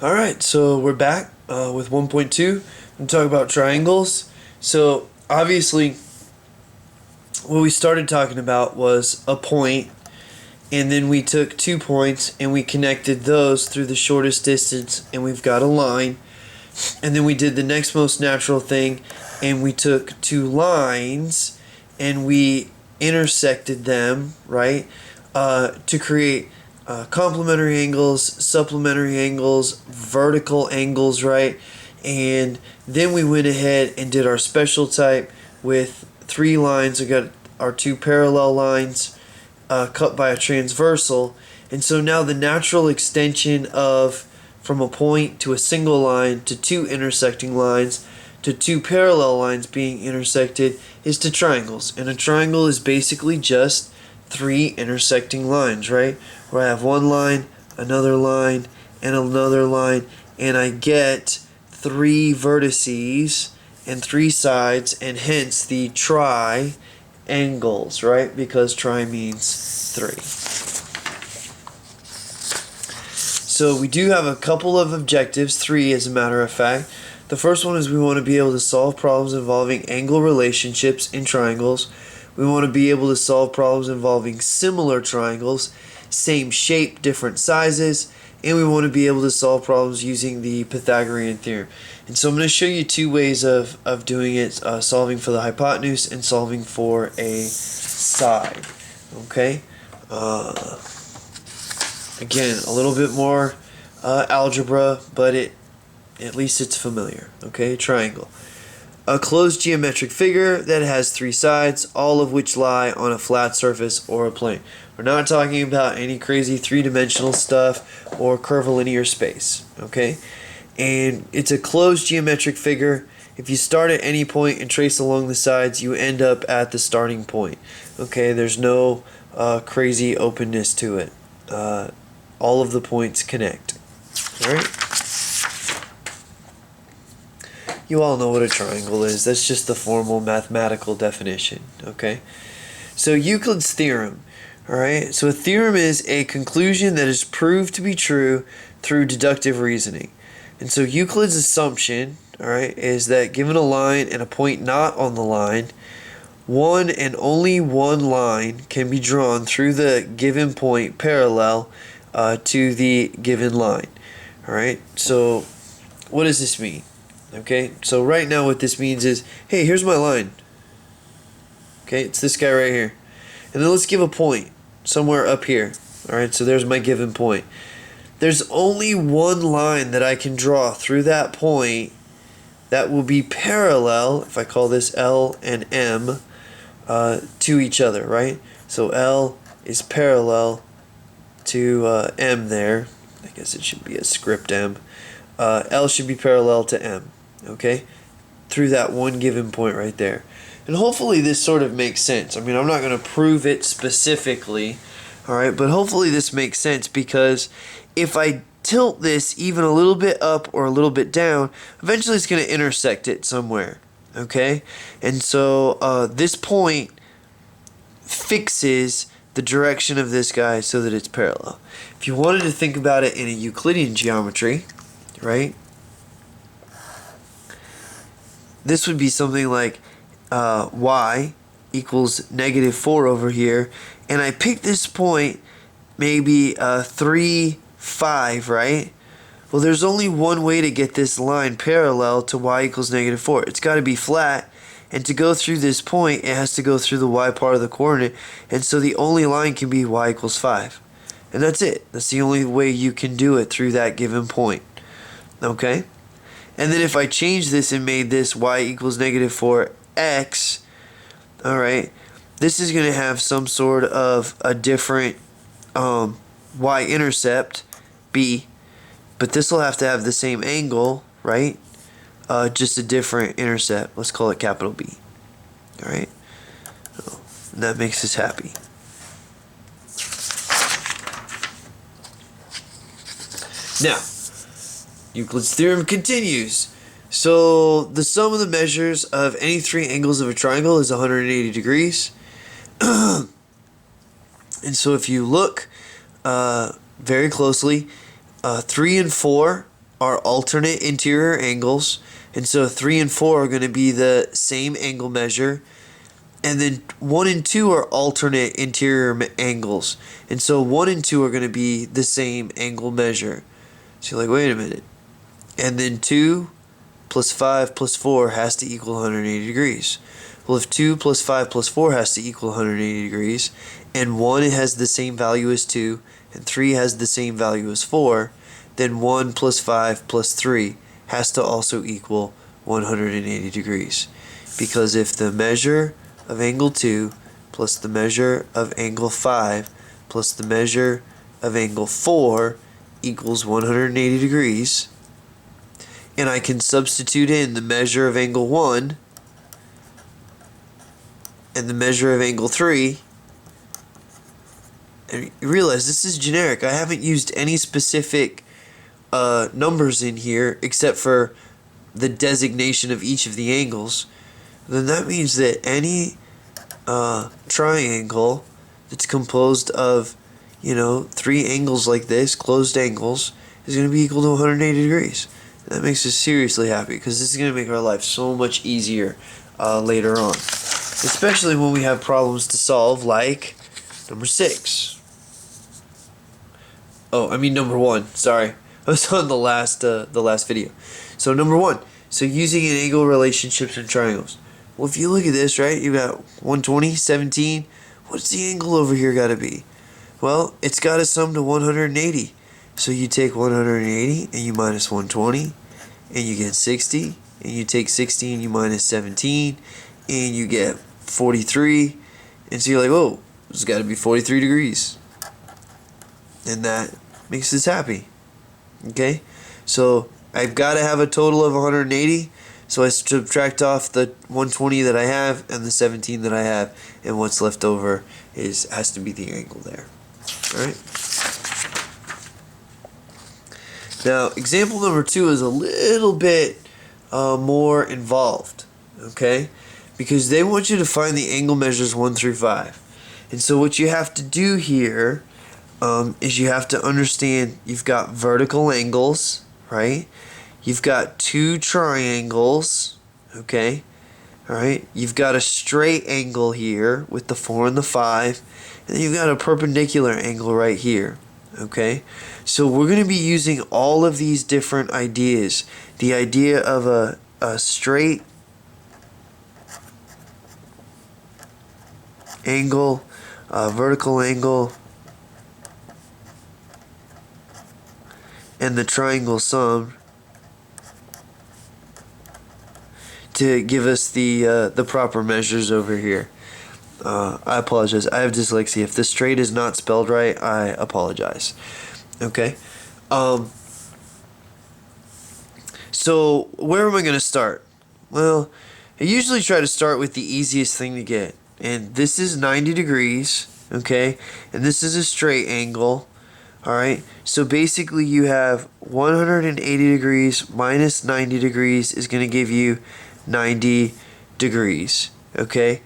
Alright, so we're back with 1.2 and talk about triangles. So obviously what we started talking about was a point, and then we took 2 points and we connected those through the shortest distance, and we've got a line. And then we did the next most natural thing, and we took 2 lines and we intersected them, right, to create complementary angles, supplementary angles, vertical angles, right? And then we went ahead and did our special type with 3 lines. We got our 2 parallel lines cut by a transversal. And so now the natural extension of from a point to a single line to 2 intersecting lines to 2 parallel lines being intersected is to triangles. And a triangle is basically just 3 intersecting lines, right? Where I have one line, and another line, and I get 3 vertices and 3 sides, and hence the triangles, right? Because tri means 3. So we do have a couple of objectives, 3 as a matter of fact. The first one is we want to be able to solve problems involving angle relationships in triangles. We want to be able to solve problems involving similar triangles, same shape, different sizes, and we want to be able to solve problems using the Pythagorean theorem. And so I'm going to show you 2 ways of doing it, solving for the hypotenuse and solving for a side. Okay? Again, a little bit more algebra, but at least it's familiar. Okay? Triangle. A closed geometric figure that has 3 sides, all of which lie on a flat surface or a plane. We're not talking about any crazy 3-dimensional stuff or curvilinear space, okay? And it's a closed geometric figure. If you start at any point and trace along the sides, you end up at the starting point, okay? There's no crazy openness to it. All of the points connect, all right? You all know what a triangle is. That's just the formal mathematical definition, okay? So Euclid's theorem, all right? So a theorem is a conclusion that is proved to be true through deductive reasoning. And so Euclid's assumption, all right, is that given a line and a point not on the line, one and only one line can be drawn through the given point parallel to the given line, all right? So what does this mean? Okay, so right now what this means is, hey, here's my line. Okay, it's this guy right here. And then let's give a point somewhere up here. Alright, so there's my given point. There's only one line that I can draw through that point that will be parallel, if I call this L and M, to each other, right? So L is parallel to M there. I guess it should be a script M. L should be parallel to M. Okay, through that one given point right there. And hopefully this sort of makes sense. I mean, I'm not going to prove it specifically, all right, but hopefully this makes sense, because if I tilt this even a little bit up or a little bit down, eventually it's going to intersect it somewhere, okay? And so this point fixes the direction of this guy so that it's parallel. If you wanted to think about it in a Euclidean geometry, right, this would be something like y equals -4 over here, and I pick this point maybe 3, 5, right? Well, there's only one way to get this line parallel to y equals -4. It's got to be flat, and to go through this point, it has to go through the y part of the coordinate, and so the only line can be y equals 5. And that's it. That's the only way you can do it through that given point. Okay? And then if I change this and made this y equals -4x, alright, this is going to have some sort of a different y-intercept, b, but this will have to have the same angle, right? Just a different intercept. Let's call it capital B. Alright? And that makes us happy. Now, Euclid's theorem continues. So the sum of the measures of any 3 angles of a triangle is 180 degrees. And so if you look very closely, 3 and 4 are alternate interior angles, and so 3 and 4 are going to be the same angle measure, and then 1 and 2 are alternate interior angles, and so 1 and 2 are going to be the same angle measure. So you're like, wait a minute, and then 2 plus 5 plus 4 has to equal 180 degrees. Well, if 2 plus 5 plus 4 has to equal 180 degrees, and 1 has the same value as 2, and 3 has the same value as 4, then 1 plus 5 plus 3 has to also equal 180 degrees. Because if the measure of angle 2 plus the measure of angle 5 plus the measure of angle 4 equals 180 degrees, and I can substitute in the measure of angle 1 and the measure of angle 3, and you realize this is generic. I haven't used any specific numbers in here except for the designation of each of the angles. Then that means that any triangle that's composed of 3 angles like this, closed angles, is going to be equal to 180 degrees. And that makes us seriously happy, because this is going to make our life so much easier later on, especially when we have problems to solve like number 6. Oh, I mean number 1. Sorry, I was on the last video. So number 1. So using an angle relationships in triangles. Well, if you look at this, right, you got 120, 17. What's the angle over here got to be? Well, it's got to sum to 180. So you take 180 and you minus 120, and you get 60. And you take 60 and you minus 17, and you get 43. And so you're like, oh, it's got to be 43 degrees. And that makes us happy. Okay? So I've got to have a total of 180. So I subtract off the 120 that I have and the 17 that I have, and what's left over has to be the angle there. Alright? Now, example number 2 is a little bit more involved. Okay? Because they want you to find the angle measures 1 through 5. And so what you have to do here is you have to understand you've got vertical angles, right? You've got 2 triangles, okay? Alright, you've got a straight angle here with the 4 and the 5, and then you've got a perpendicular angle right here, okay? So we're going to be using all of these different ideas. The idea of a straight angle, a vertical angle, and the triangle sum to give us the proper measures over here. I apologize. I have dyslexia. If the straight is not spelled right, I apologize. Okay. So where am I going to start? Well, I usually try to start with the easiest thing to get. And this is 90 degrees. Okay. And this is a straight angle. Alright. So basically you have 180 degrees minus 90 degrees is going to give you 90 degrees, okay?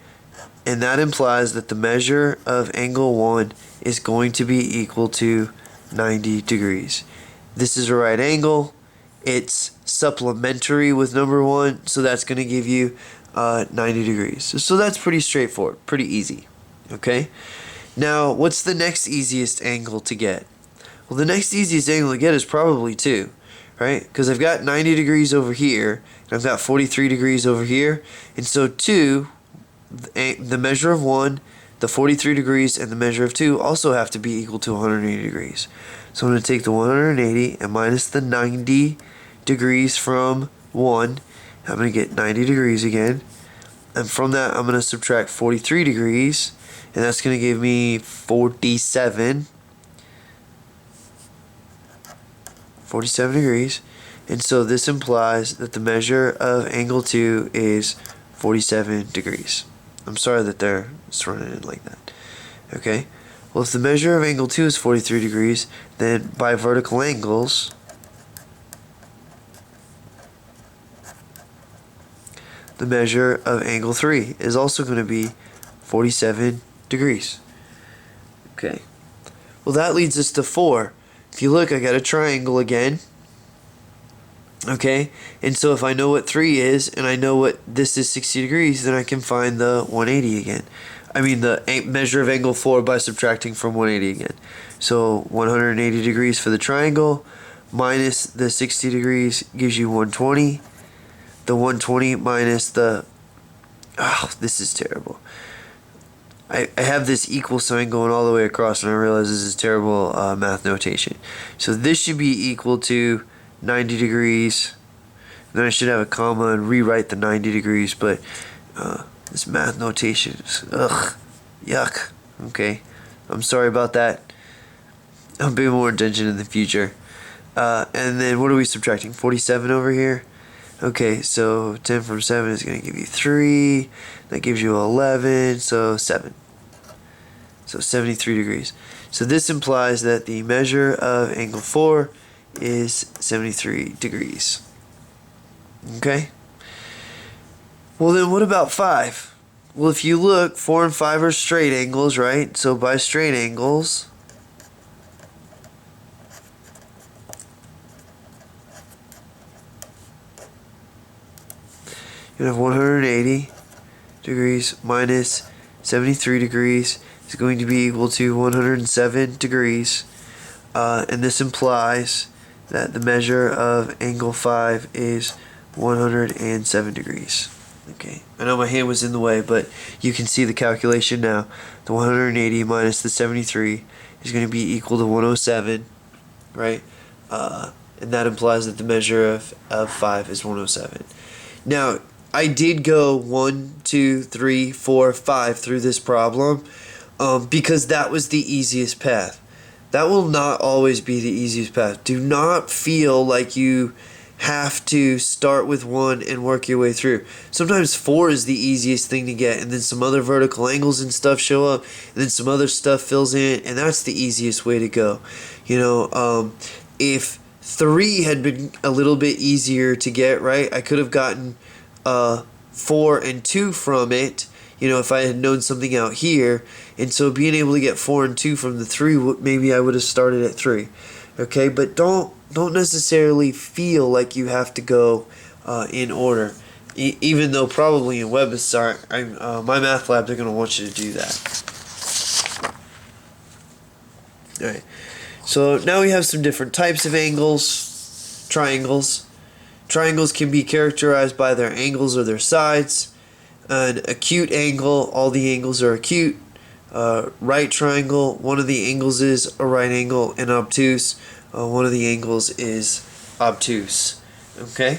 And that implies that the measure of angle 1 is going to be equal to 90 degrees. This is a right angle. It's supplementary with number 1, so that's going to give you 90 degrees. So that's pretty straightforward, pretty easy, okay? Now, what's the next easiest angle to get? Well, the next easiest angle to get is probably 2. Right? Because I've got 90 degrees over here, and I've got 43 degrees over here, and so 2, the measure of 1, the 43 degrees, and the measure of 2 also have to be equal to 180 degrees. So I'm going to take the 180 and minus the 90 degrees from 1, I'm going to get 90 degrees again, and from that I'm going to subtract 43 degrees, and that's going to give me 47 degrees, and so this implies that the measure of angle 2 is 47 degrees. I'm sorry that they're just running it like that. Okay, well, if the measure of angle 2 is 43 degrees, then by vertical angles, the measure of angle 3 is also going to be 47 degrees. Okay, well, that leads us to 4. If you look, I got a triangle again. Okay, and so if I know what 3 is, and I know what this is 60 degrees, then I can find the 180 again. I mean the measure of angle 4 by subtracting from 180 again. So 180 degrees for the triangle, minus the 60 degrees gives you 120. The 120 minus the... Oh, this is terrible. I have this equal sign going all the way across, and I realize this is terrible math notation. So this should be equal to 90 degrees. Then I should have a comma and rewrite the 90 degrees, but this math notation is, yuck. Okay, I'm sorry about that. I'll pay more attention in the future. And then what are we subtracting? 47 over here? Okay, so 10 from 7 is going to give you 3. That gives you 11, so 7. So 73 degrees. So this implies that the measure of angle 4 is 73 degrees. Okay? Well, then what about 5? Well, if you look, 4 and 5 are straight angles, right? So by straight angles, you have 180 degrees minus 73 degrees is going to be equal to 107 degrees. And this implies that the measure of angle 5 is 107 degrees. Okay, I know my hand was in the way, but you can see the calculation now. The 180 minus the 73 is going to be equal to 107, right? And that implies that the measure of 5 is 107. Now, I did go 1, 2, 3, 4, 5 through this problem because that was the easiest path. That will not always be the easiest path. Do not feel like you have to start with 1 and work your way through. Sometimes 4 is the easiest thing to get, and then some other vertical angles and stuff show up, and then some other stuff fills in, and that's the easiest way to go. You know, if 3 had been a little bit easier to get, right, I could have gotten 4 and 2 from it, you know, if I had known something out here. And so being able to get 4 and 2 from the 3, maybe I would have started at 3. Okay, but don't necessarily feel like you have to go in order, even though probably in WebAssist, my math lab, they're going to want you to do that. Alright, so now we have some different types of angles. Triangles. Triangles can be characterized by their angles or their sides. An acute angle, all the angles are acute. Right triangle, one of the angles is a right angle. And obtuse, one of the angles is obtuse. Okay?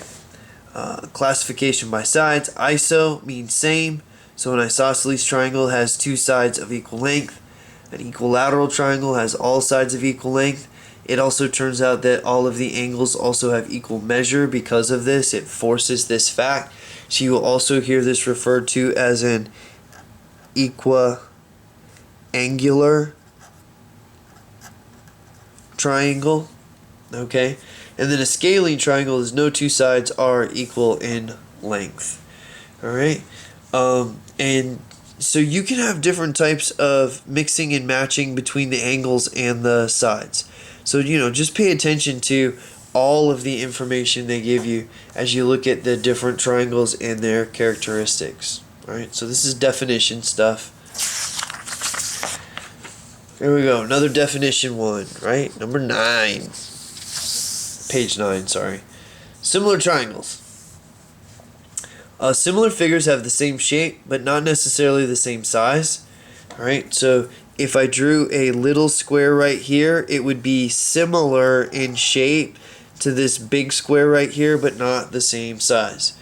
Classification by sides. Iso means same. So an isosceles triangle has 2 sides of equal length. An equilateral triangle has all sides of equal length. It also turns out that all of the angles also have equal measure because of this. It forces this fact. So you will also hear this referred to as an equiangular triangle. Okay? And then a scaling triangle is no 2 sides are equal in length. Alright? And so you can have different types of mixing and matching between the angles and the sides. So, you know, just pay attention to all of the information they give you as you look at the different triangles and their characteristics. Alright, so this is definition stuff. Here we go, another definition 1, right? Number 9. Page 9, sorry. Similar triangles. Similar figures have the same shape, but not necessarily the same size. Alright, so if I drew a little square right here, it would be similar in shape to this big square right here, but not the same size.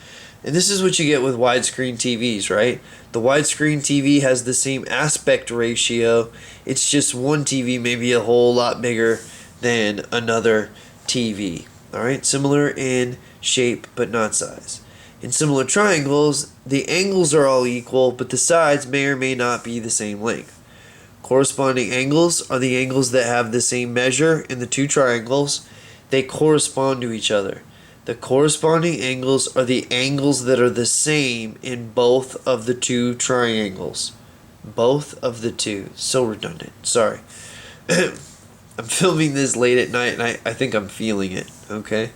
And this is what you get with widescreen TVs, right? The widescreen TV has the same aspect ratio. It's just one TV may be a whole lot bigger than another TV. Alright, similar in shape, but not size. In similar triangles, the angles are all equal, but the sides may or may not be the same length. Corresponding angles are the angles that have the same measure in the 2 triangles. They correspond to each other. The corresponding angles are the angles that are the same in both of the 2 triangles. Both of the 2. So redundant. Sorry. I'm filming this late at night and I think I'm feeling it. Okay?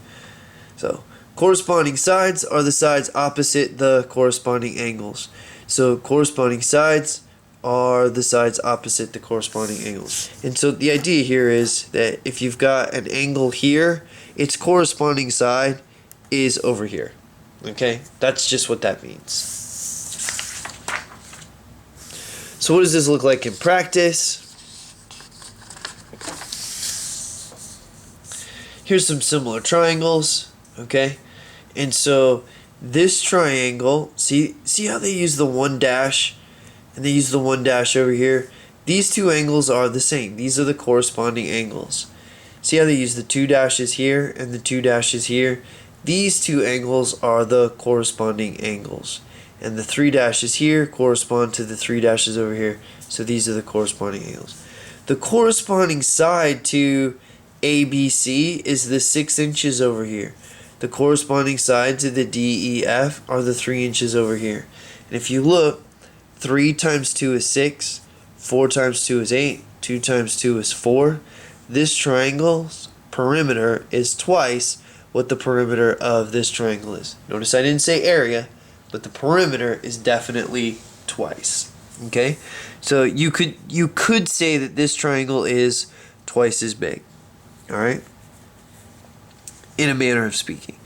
So, Corresponding sides are the sides opposite the corresponding angles. So corresponding sides are the sides opposite the corresponding angles. And so the idea here is that if you've got an angle here, its corresponding side is over here. Okay? That's just what that means. So what does this look like in practice? Here's some similar triangles, okay? And so this triangle, see how they use the 1 dash and they use the 1 dash over here? These two angles are the same. These are the corresponding angles. See how they use the 2 dashes here and the 2 dashes here? These two angles are the corresponding angles. And the 3 dashes here correspond to the 3 dashes over here. So these are the corresponding angles. The corresponding side to ABC is the 6 inches over here. The corresponding side to the DEF are the 3 inches over here. And if you look, 3 times 2 is 6, 4 times 2 is 8, 2 times 2 is 4. This triangle's perimeter is twice what the perimeter of this triangle is. Notice I didn't say area, but the perimeter is definitely twice. Okay? So you could say that this triangle is twice as big. Alright? In a manner of speaking.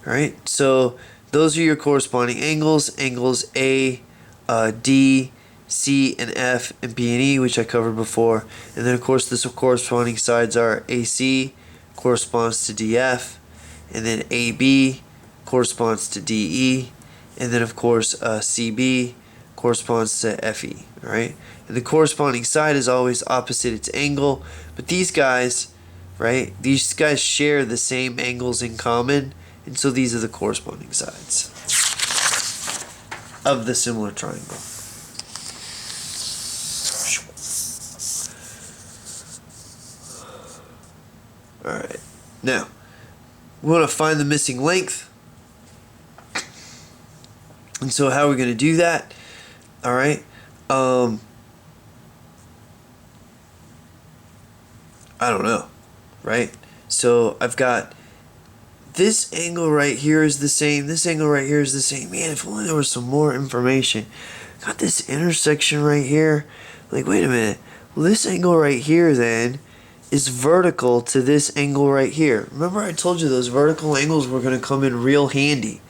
Alright? So those are your corresponding angles. Angles A, D, C, and F, and B and E, which I covered before. And then of course the corresponding sides are AC corresponds to DF, and then AB corresponds to DE, and then of course CB corresponds to FE. Alright? And the corresponding side is always opposite its angle, but these guys, right, these guys share the same angles in common, and so these are the corresponding sides of the similar triangle. Alright, now we want to find the missing length. And so how are we going to do that? Alright, I don't know, right? So I've got this angle right here is the same, this angle right here is the same. Man, if only there was some more information. Got this intersection right here. Like, wait a minute. Well, this angle right here then is vertical to this angle right here. Remember I told you those vertical angles were going to come in real handy.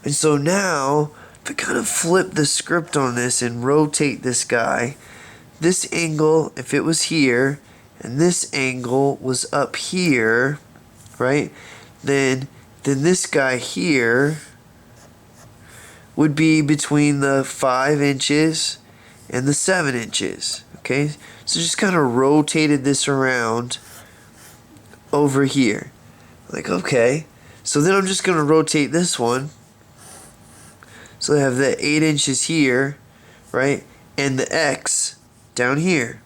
And so now, if I kind of flip the script on this and rotate this guy, this angle, if it was here, and this angle was up here, right? Then this guy here would be between the 5 inches and the 7 inches. Okay, so just kind of rotated this around over here. Like, okay, so then I'm just going to rotate this one. So I have the 8 inches here, right? And the X down here.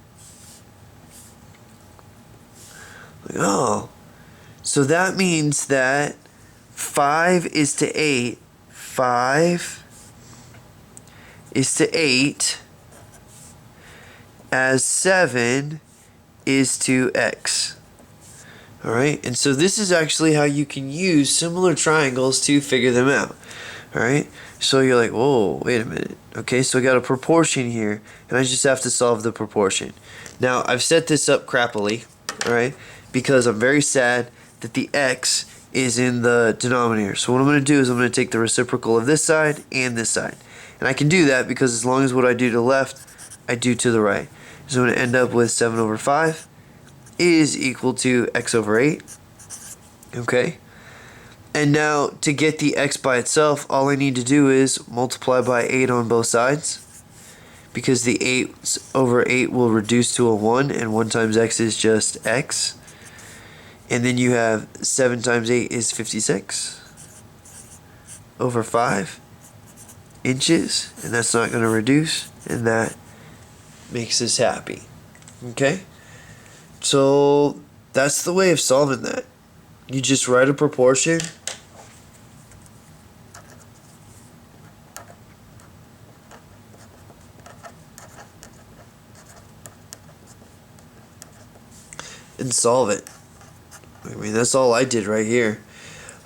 Like, oh, so that means that 5 is to 8. 5 is to 8 as 7 is to X. Alright, and so this is actually how you can use similar triangles to figure them out. Alright, so you're like, whoa, wait a minute. Okay, so I got a proportion here, and I just have to solve the proportion. Now, I've set this up crappily, alright, because I'm very sad that the X is in the denominator. So what I'm going to do is I'm going to take the reciprocal of this side and this side. And I can do that because as long as what I do to the left, I do to the right. So I'm going to end up with 7 over 5 is equal to X over 8. Okay. And now to get the X by itself, all I need to do is multiply by 8 on both sides. Because the 8 over 8 will reduce to a 1, and 1 times X is just X. And then you have 7 times 8 is 56 over 5 inches, and that's not going to reduce, and that makes us happy. Okay? So that's the way of solving that. You just write a proportion and solve it. I mean, that's all I did right here.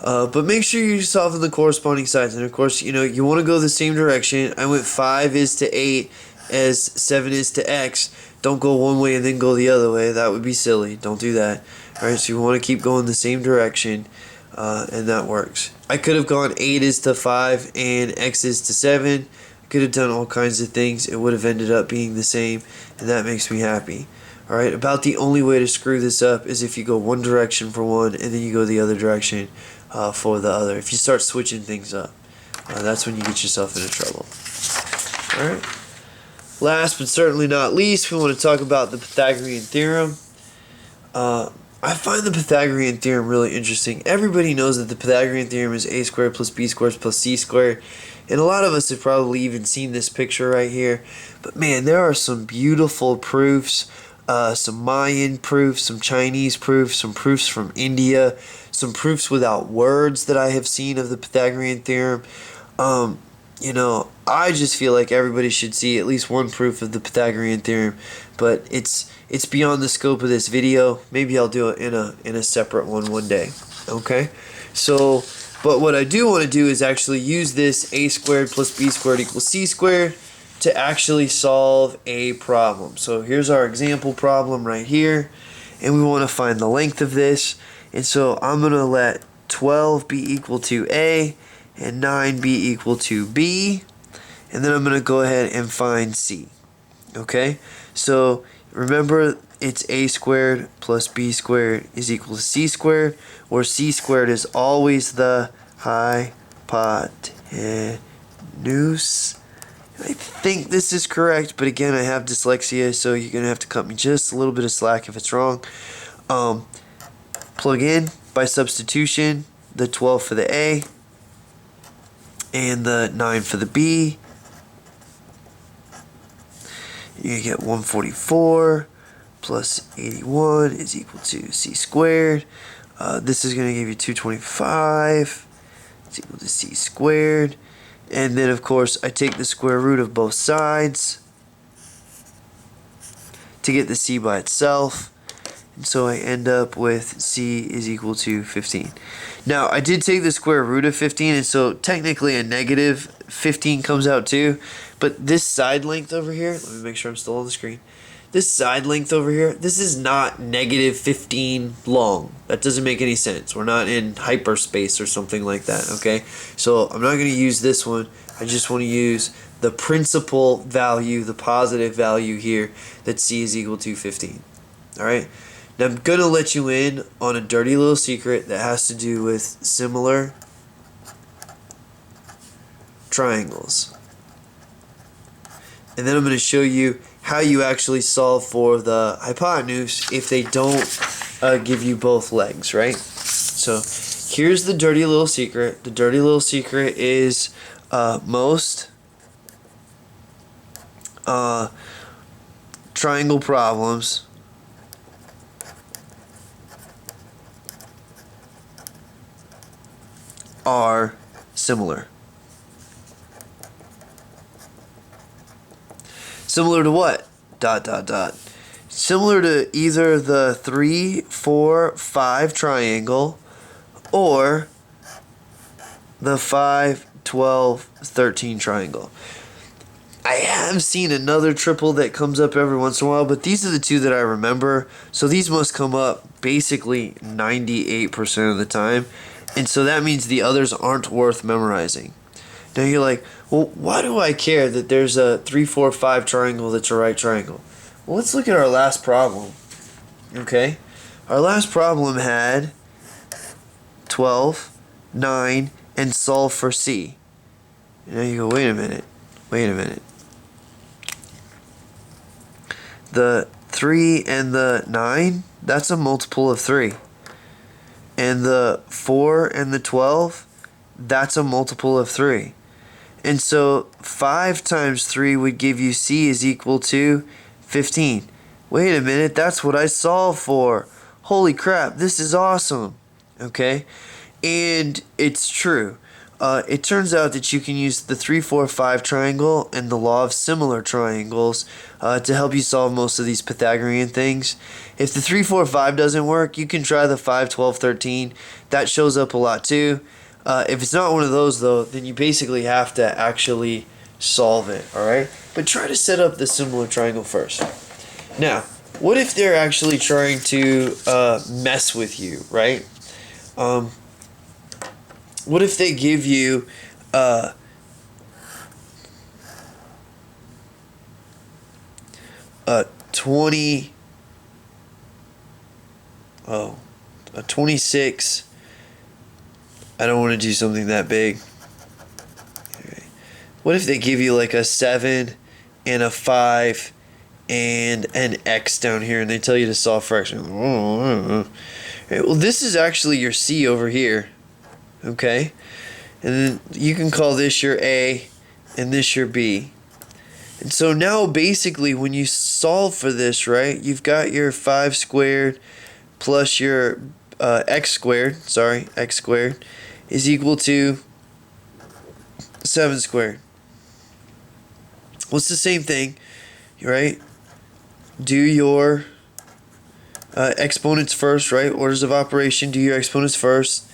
But make sure you solve in the corresponding sides. And of course, you want to go the same direction. I went 5 is to 8 as 7 is to x. Don't go one way and then go the other way. That would be silly. Don't do that. Alright, so you want to keep going the same direction, and that works. I could have gone 8 is to 5 and x is to 7. I could have done all kinds of things. It would have ended up being the same, and that makes me happy. Alright, about the only way to screw this up is if you go one direction for one and then you go the other direction for the other. If you start switching things up, that's when you get yourself into trouble. Alright. Last but certainly not least, we want to talk about the Pythagorean theorem. I find the Pythagorean theorem really interesting. Everybody knows that the Pythagorean theorem is a squared plus b squared plus c squared. And a lot of us have probably even seen this picture right here. But man, there are some beautiful proofs. Some Mayan proofs, some Chinese proofs, some proofs from India, some proofs without words that I have seen of the Pythagorean theorem. I just feel like everybody should see at least one proof of the Pythagorean theorem, but it's beyond the scope of this video. Maybe I'll do it in a separate one day. Okay? So, but what I do want to do is actually use this a squared plus b squared equals c squared to actually solve a problem. So here's our example problem right here, and we want to find the length of this. And so I'm going to let 12 be equal to a and 9 be equal to b, and then I'm going to go ahead and find c. Okay, so remember it's a squared plus b squared is equal to c squared, where c squared is always the hypotenuse. I think this is correct, but again, I have dyslexia, so you're going to have to cut me just a little bit of slack if it's wrong. Plug in by substitution the 12 for the A and the 9 for the B. You get 144 plus 81 is equal to c squared. This is going to give you 225. It's equal to c squared. And then, of course, I take the square root of both sides to get the c by itself. And so I end up with c is equal to 15. Now, I did take the square root of 15, and so technically a negative 15 comes out too. But this side length over here, let me make sure I'm still on the screen. This side length over here, this is not negative 15 long. That doesn't make any sense. We're not in hyperspace or something like that, okay? So I'm not going to use this one. I just want to use the principal value, the positive value here, that c is equal to 15. All right? Now I'm going to let you in on a dirty little secret that has to do with similar triangles. And then I'm going to show you how you actually solve for the hypotenuse if they don't give you both legs, right? So here's the dirty little secret. The dirty little secret is most triangle problems are similar. Similar to what? ... Similar to either the 3, 4, 5 triangle or the 5, 12, 13 triangle. I have seen another triple that comes up every once in a while, but these are the two that I remember. So these must come up basically 98% of the time. And so that means the others aren't worth memorizing. Now you're like, well, why do I care that there's a 3, 4, 5 triangle that's a right triangle? Well, let's look at our last problem. Okay? Our last problem had 12, 9, and solve for C. And now you go, wait a minute. The 3 and the 9, that's a multiple of 3. And the 4 and the 12, that's a multiple of 3. And so 5 times 3 would give you C is equal to 15. Wait a minute, that's what I solved for. Holy crap, this is awesome. Okay? And it's true. it turns out that you can use the 3, 4, 5 triangle and the law of similar triangles to help you solve most of these Pythagorean things. If the 3, 4, 5 doesn't work, you can try the 5, 12, 13. That shows up a lot too. If it's not one of those though, then you basically have to actually solve it, alright? But try to set up the similar triangle first. Now, what if they're actually trying to mess with you, right? What if they give you a 26. I don't want to do something that big. What if they give you like a 7 and a 5 and an x down here, and they tell you to solve fractions? Well, this is actually your C over here. Okay? And then you can call this your A and this your B. And so now basically when you solve for this, right, you've got your 5 squared plus your x squared is equal to 7 squared. Well, it's the same thing, right? Do your exponents first, right? Orders of operation, do your exponents first.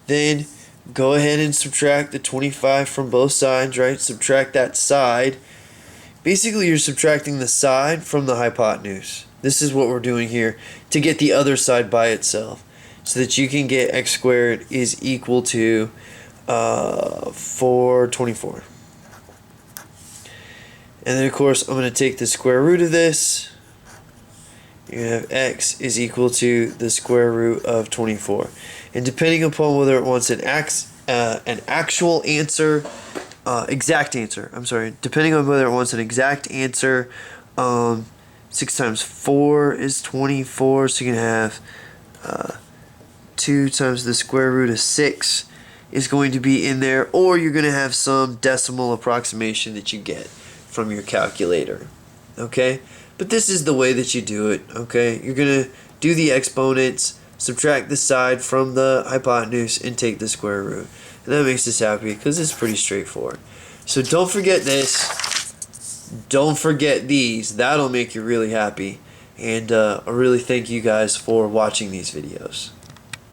Then go ahead and subtract the 25 from both sides, right? Subtract that side. Basically, you're subtracting the side from the hypotenuse. This is what we're doing here to get the other side by itself, so that you can get x squared is equal to 424. And then, of course, I'm going to take the square root of this. You have x is equal to the square root of 24. And depending upon whether it wants an actual answer, exact answer, depending on whether it wants an exact answer, 6 times 4 is 24, so you can have 2 times the square root of 6 is going to be in there, or you're going to have some decimal approximation that you get from your calculator, okay? But this is the way that you do it, okay? You're going to do the exponents, subtract the side from the hypotenuse, and take the square root. And that makes us happy because it's pretty straightforward. So don't forget this. Don't forget these. That'll make you really happy. And I really thank you guys for watching these videos.